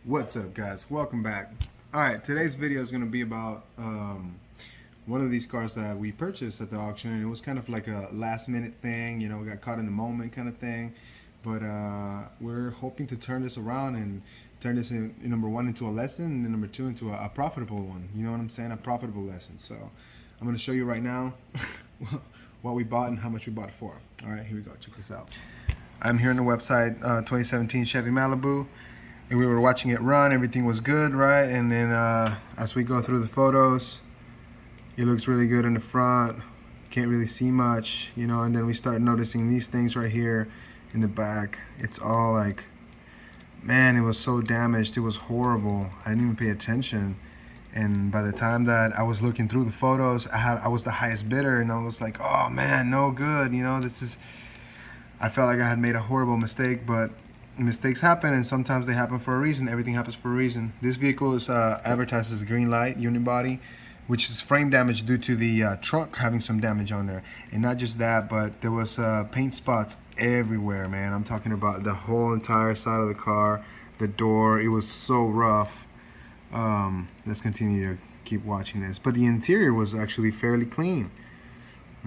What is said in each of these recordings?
What's up, guys? Welcome back. All right, today's video is going to be about one of these cars that we purchased at the auction, and it was kind of like a last minute thing, you know, got caught in the moment kind of thing. But we're hoping to turn this around and turn this in, number one, into a lesson, and then number two, into a profitable one. You know what I'm saying? A profitable lesson. So I'm going to show you right now what we bought and how much we bought it for. All right, here we go. Check this out. I'm here on the website, 2017 Chevy Malibu. And we were watching it run, everything was good, right? And then as we go through the photos, it looks really good in the front, can't really see much, you know. And then we start noticing these things right here in the back. It's all like, man, it was so damaged, it was horrible. I didn't even pay attention. And by the time that I was looking through the photos, I was the highest bidder, and I was like, oh man, no good, you know. I felt like I had made a horrible mistake, but mistakes happen, and sometimes they happen for a reason. Everything happens for a reason. This vehicle is advertised as a green light unibody, which is frame damage due to the trunk having some damage on there. And not just that, but there was paint spots everywhere, man. I'm talking about the whole entire side of the car, the door. It was so rough. Let's continue to keep watching this. But the interior was actually fairly clean.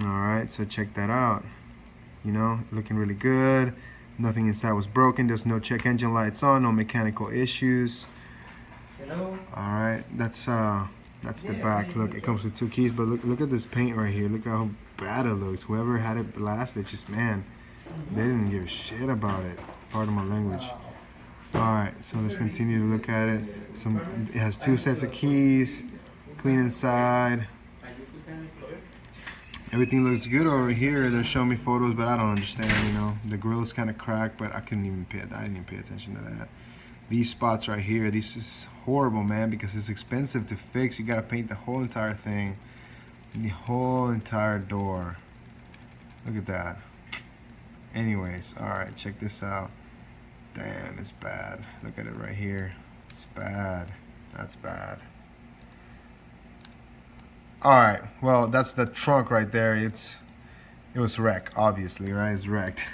All right, so check that out. You know, looking really good. Nothing inside was broken. There's no check engine lights on, no mechanical issues. Hello? All right, that's the back. Look, it comes with two keys, but look at this paint right here. Look how bad it looks. Whoever had it last, it's just, man, they didn't give a shit about it. Pardon my language. All right, so let's continue to look at it. It has two sets of keys, clean inside. Everything looks good over here. They're showing me photos, but I don't understand, you know. The grill is kind of cracked, but I didn't even pay attention to that. These spots right here, this is horrible, man, because it's expensive to fix. You gotta paint the whole entire thing, the whole entire door. Look at that. Anyways, all right, check this out. Damn, it's bad. Look at it right here. It's bad. That's bad. All right, well, that's the trunk right there. It was wrecked, obviously, right? It's wrecked.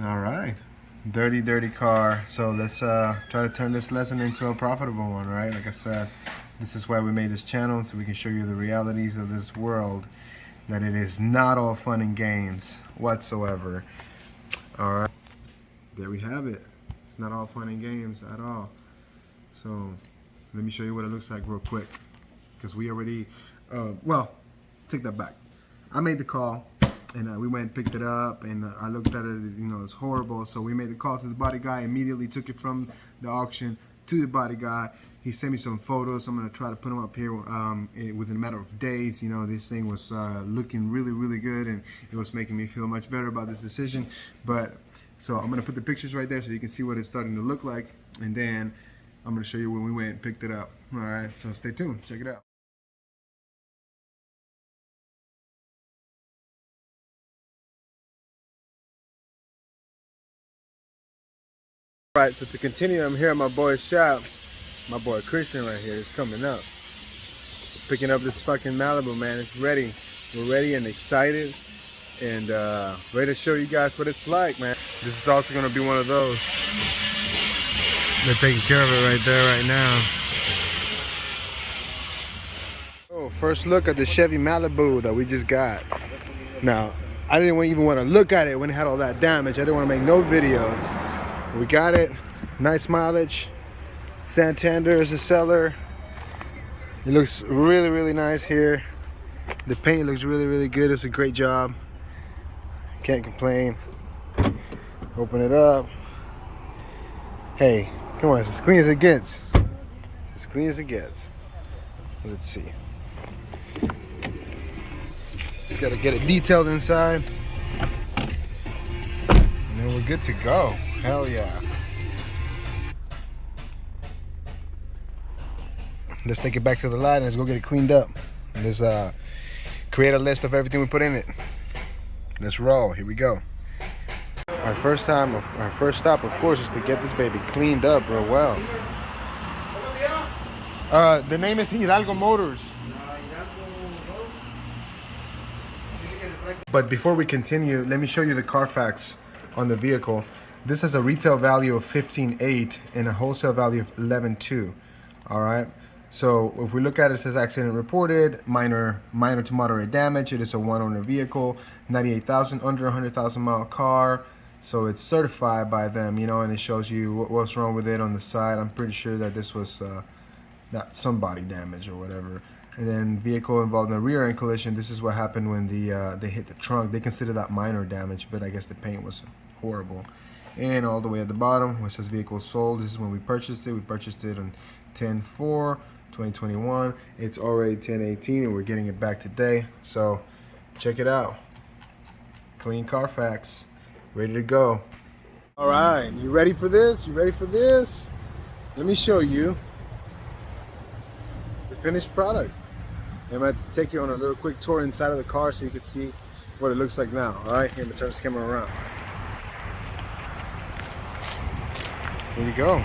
All right, dirty car. So let's try to turn this lesson into a profitable one, right? Like I said, this is why we made this channel, so we can show you the realities of this world, that it is not all fun and games whatsoever. All right, there we have it. It's not all fun and games at all. So let me show you what it looks like real quick. Because we already, well, take that back. I made the call, and we went and picked it up, and I looked at it, you know, it's horrible. So we made the call to the body guy, immediately took it from the auction to the body guy. He sent me some photos. I'm gonna try to put them up here within a matter of days. You know, this thing was looking really, really good, and it was making me feel much better about this decision. But, so I'm gonna put the pictures right there so you can see what it's starting to look like, and then I'm gonna show you when we went and picked it up. All right, so stay tuned, check it out. Alright, so to continue, I'm here at my boy's shop. My boy Christian right here is coming up. Picking up this fucking Malibu, man. It's ready. We're ready and excited, and ready to show you guys what it's like, man. This is also gonna be one of those. They're taking care of it right there, right now. Oh, first look at the Chevy Malibu that we just got. Now, I didn't even want to look at it when it had all that damage. I didn't want to make no videos. We got it, nice mileage. Santander is the seller. It looks really, really nice here. The paint looks really, really good. It's a great job. Can't complain. Open it up. Hey, come on, it's as clean as it gets. It's as clean as it gets. Let's see. Just gotta get it detailed inside, and then we're good to go. Hell yeah. Let's take it back to the lot and let's go get it cleaned up. Let's create a list of everything we put in it. Let's roll. Here we go. Our first stop, of course, is to get this baby cleaned up real well. The name is Hidalgo Motors. But before we continue, let me show you the Carfax on the vehicle. This has a retail value of $15,800 and a wholesale value of $11,200. All right. So if we look at it, it says accident reported, minor to moderate damage. It is a one-owner vehicle, 98,000, under 100,000 mile car. So it's certified by them, you know, and it shows you what's wrong with it on the side. I'm pretty sure that this was not some body damage or whatever. And then vehicle involved in a rear end collision. This is what happened when they hit the trunk. They consider that minor damage, but I guess the paint was horrible. And all the way at the bottom, where it says vehicle sold, this is when we purchased it. We purchased it on 10/4/2021. It's already 10/18, and we're getting it back today. So check it out. Clean Carfax, ready to go. All right, you ready for this? You ready for this? Let me show you the finished product. I'm going to take you on a little quick tour inside of the car so you can see what it looks like now. All right, here, I'm going to turn this camera around. Here we go.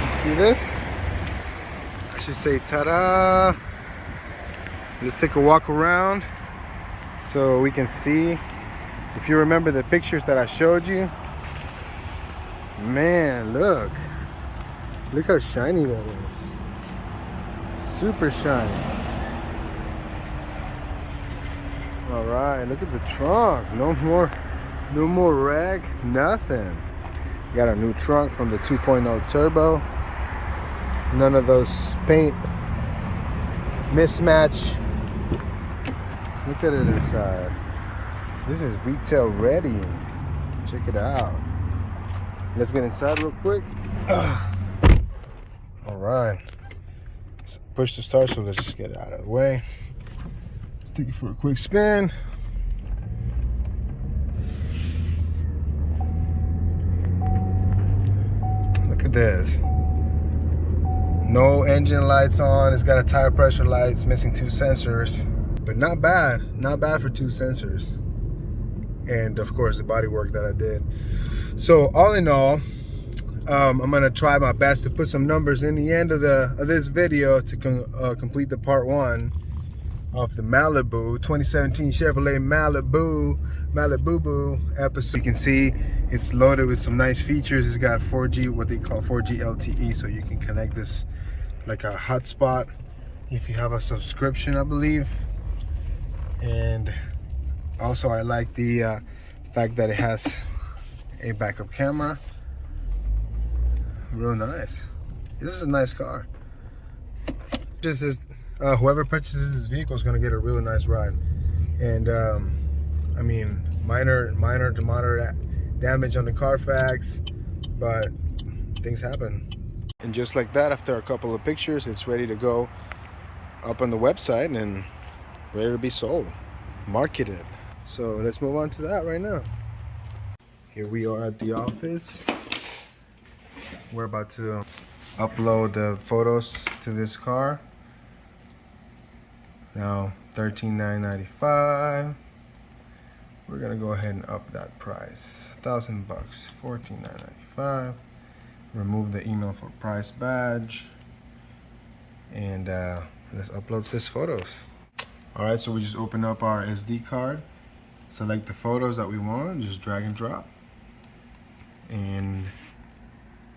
You see this? I should say ta-da. Let's take a walk around so we can see. If you remember the pictures that I showed you, man, look how shiny that is. Super shiny. All right, look at the trunk. No more rag, nothing. Got a new trunk from the 2.0 turbo. None of those paint mismatch. Look at it inside. This is retail ready. Check it out. Let's get inside real quick. All right. Let's push the start, so let's just get it out of the way. Let's take it for a quick spin. Look at this. No engine lights on. It's got a tire pressure light. It's missing 2 sensors, but not bad. Not bad for 2 sensors. And of course the body work that I did. So all in all, I'm gonna try my best to put some numbers in the end of this video to complete the part 1 of the Malibu 2017 Chevrolet Malibu episode. You can see it's loaded with some nice features. It's got 4G, what they call 4G LTE, so you can connect this like a hotspot if you have a subscription, I believe. And also I like the fact that it has a backup camera. Real nice. This is a nice car. This is whoever purchases this vehicle is going to get a really nice ride. And I mean, minor to moderate damage on the Carfax, but things happen. And just like that, after a couple of pictures, it's ready to go up on the website and ready to be sold, marketed. So let's move on to that right now. Here we are at the office. We're about to upload the photos to this car. Now $13,995. We're gonna go ahead and up that price. $1,000, $14,995. Remove the email for price badge, and let's upload this photos. All right, so we just open up our SD card, select the photos that we want, just drag and drop, and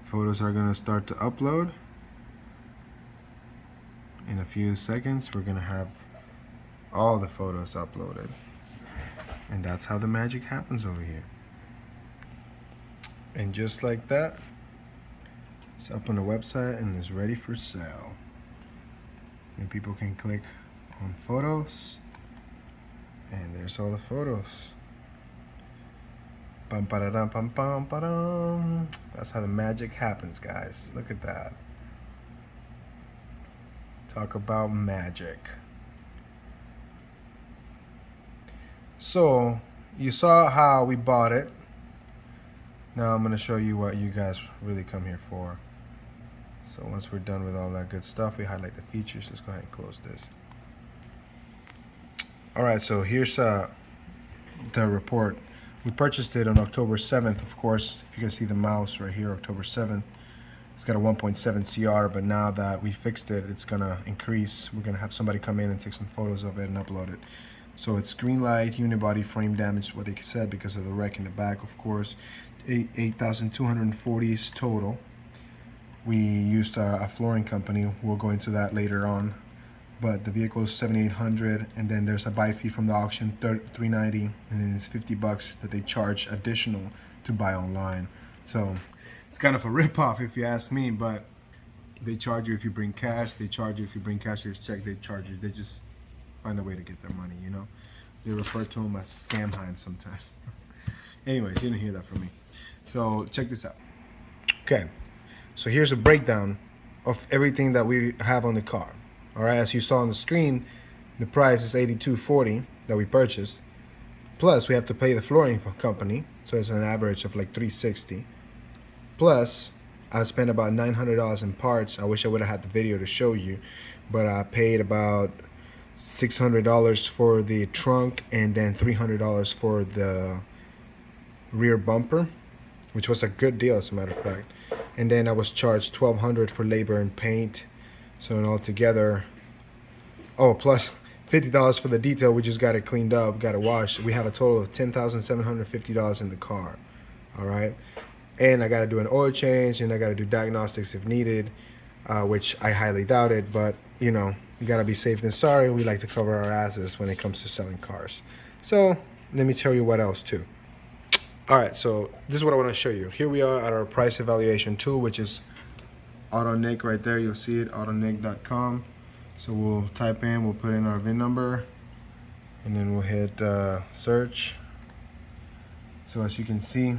photos are gonna start to upload. In a few seconds, we're gonna have all the photos uploaded. And that's how the magic happens over here. And just like that, it's up on the website and is ready for sale. And people can click on photos, and there's all the photos. Pam, pa-da-dum, pam, pam, pa-dum. That's how the magic happens, guys. Look at that. Talk about magic. So you saw how we bought it. Now I'm going to show you what you guys really come here for. So once we're done with all that good stuff, we highlight the features. Let's go ahead and close this. All right, so here's the report. We purchased it on October 7th, of course. If you can see the mouse right here, October 7th. It's got a 1.7 CR, but now that we fixed it, it's gonna increase. We're gonna have somebody come in and take some photos of it and upload it. So it's screen light, unibody, frame damage, what they said because of the wreck in the back, of course. 8,240 is total. We used a flooring company. We'll go into that later on. But the vehicle is 7,800, and then there's a buy fee from the auction, $390, and then it's $50 that they charge additional to buy online. So it's kind of a rip-off if you ask me, but they charge you if you bring cash. They charge you if you bring cashier's check. They charge you. They just find a way to get their money, you know. They refer to them as Manheim sometimes. Anyways, you didn't hear that from me. So check this out. Okay, so here's a breakdown of everything that we have on the car. All right, as you saw on the screen, the price is $82.40 that we purchased. Plus, we have to pay the flooring company, so it's an average of like $360. Plus, I spent about $900 in parts. I wish I would have had the video to show you, but I paid about $600 for the trunk and then $300 for the rear bumper, which was a good deal as a matter of fact. And then I was charged $1,200 for labor and paint. So in altogether, oh, plus $50 for the detail. We just got it cleaned up, got it washed. We have a total of $10,750 in the car. All right. And I got to do an oil change, and I got to do diagnostics if needed, which I highly doubt it. But, you know, you got to be safe than sorry. We like to cover our asses when it comes to selling cars. So let me show you what else too. All right, so this is what I want to show you. Here we are at our price evaluation tool, which is AutoNick right there. You'll see it, autonick.com. So we'll type in, we'll put in our VIN number, and then we'll hit search. So as you can see,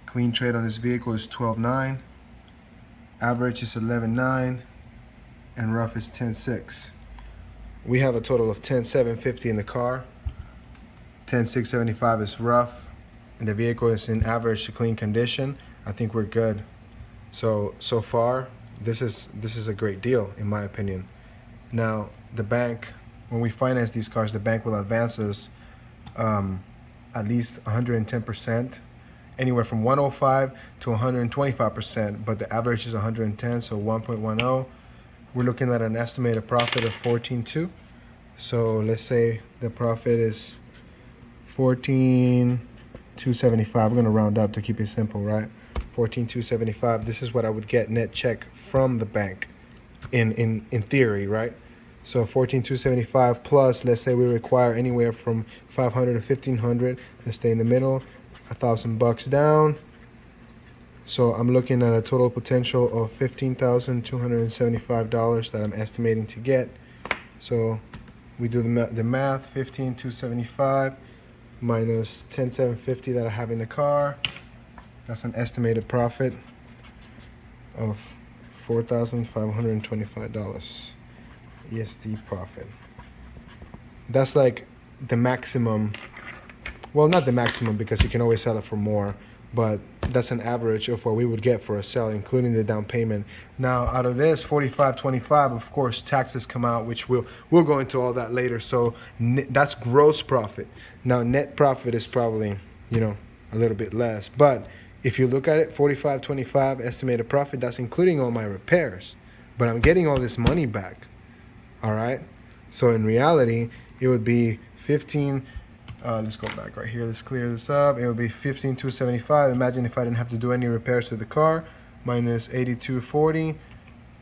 clean trade on this vehicle is 12.9, average is 11.9, and rough is 10.6. We have a total of 10,750 in the car. 10,675 is rough, and the vehicle is in average to clean condition. I think we're good. So far, this is a great deal in my opinion. Now, the bank, when we finance these cars, the bank will advance us at least 110%, anywhere from 105 to 125%, but the average is 110, so 1.10. We're looking at an estimated profit of 14.2. So let's say the profit is 14,275. We're gonna round up to keep it simple, right? 14,275. This is what I would get net check from the bank, in theory, right? So 14,275 plus, let's say we require anywhere from 500 to 1,500. Let's stay in the middle, $1,000 down. So I'm looking at a total potential of $15,275 that I'm estimating to get. So we do the math, 15,275 minus 10,750 that I have in the car. That's an estimated profit of $4,525 ESD profit. That's like the maximum. Well, not the maximum because you can always sell it for more, but that's an average of what we would get for a sale, including the down payment. Now, out of this $45.25, of course, taxes come out, which we'll go into all that later. So that's gross profit. Now, net profit is probably, you know, a little bit less. But if you look at it, $45.25 estimated profit, that's including all my repairs. But I'm getting all this money back. All right. So in reality, it would be 15. Let's go back right here. Let's clear this up. It would be 15,275. Imagine if I didn't have to do any repairs to the car, minus 82.40,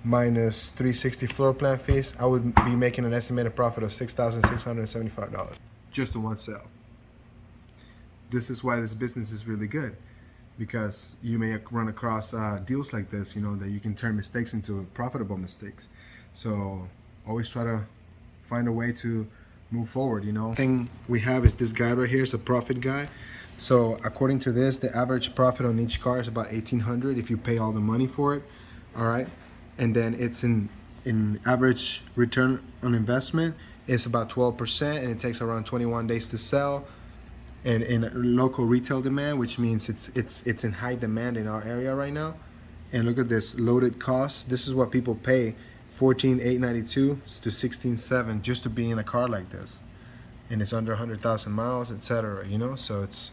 minus 360 floor plan fees. I would be making an estimated profit of $6,675 just in one sale. This is why this business is really good, because you may run across deals like this, you know, that you can turn mistakes into profitable mistakes. So always try to find a way to move forward, you know. Thing we have is this guide right here. It's a profit guide. So according to this, the average profit on each car is about $1,800 if you pay all the money for it. All right, and then it's in average return on investment is about 12%, and it takes around 21 days to sell. And in local retail demand, which means it's in high demand in our area right now. And look at this loaded cost. This is what people pay. $14,892 to $16,700 just to be in a car like this, and it's under 100,000 miles, etc. You know, so it's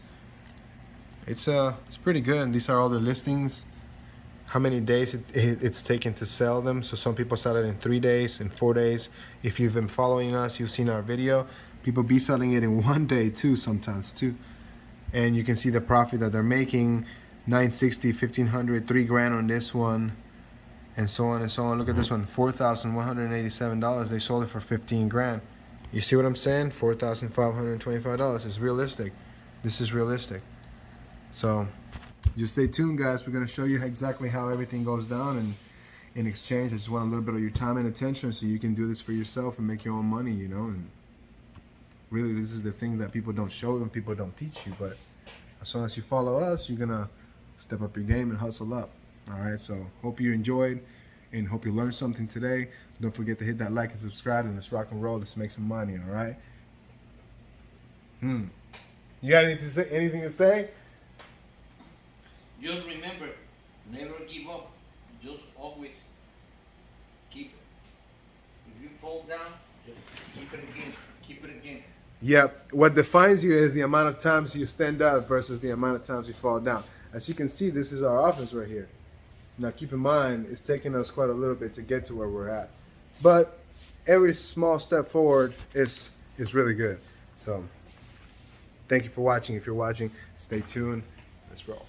pretty good. And these are all the listings, how many days it's taken to sell them. So some people sell it in 3 days, in 4 days. If you've been following us, you've seen our video. People be selling it in one day too, sometimes too. And you can see the profit that they're making. 960, 1500, $3,000 on this one, and so on and so on. Look at this one, $4,187. They sold it for $15,000. You see what I'm saying? $4,525. It's realistic. This is realistic. So just stay tuned, guys. We're gonna show you exactly how everything goes down, and in exchange, I just want a little bit of your time and attention so you can do this for yourself and make your own money, you know. And really, this is the thing that people don't show you and people don't teach you. But as soon as you follow us, you're gonna step up your game and hustle up. All right, so hope you enjoyed and hope you learned something today. Don't forget to hit that like and subscribe, and let's rock and roll. Let's make some money. All right. You got anything to say? Just remember, never give up. Just always keep it. If you fall down, just keep it again. Keep it again. Yep. What defines you is the amount of times you stand up versus the amount of times you fall down. As you can see, this is our office right here. Now, keep in mind, it's taken us quite a little bit to get to where we're at. But every small step forward is really good. So, thank you for watching. If you're watching, stay tuned. Let's roll.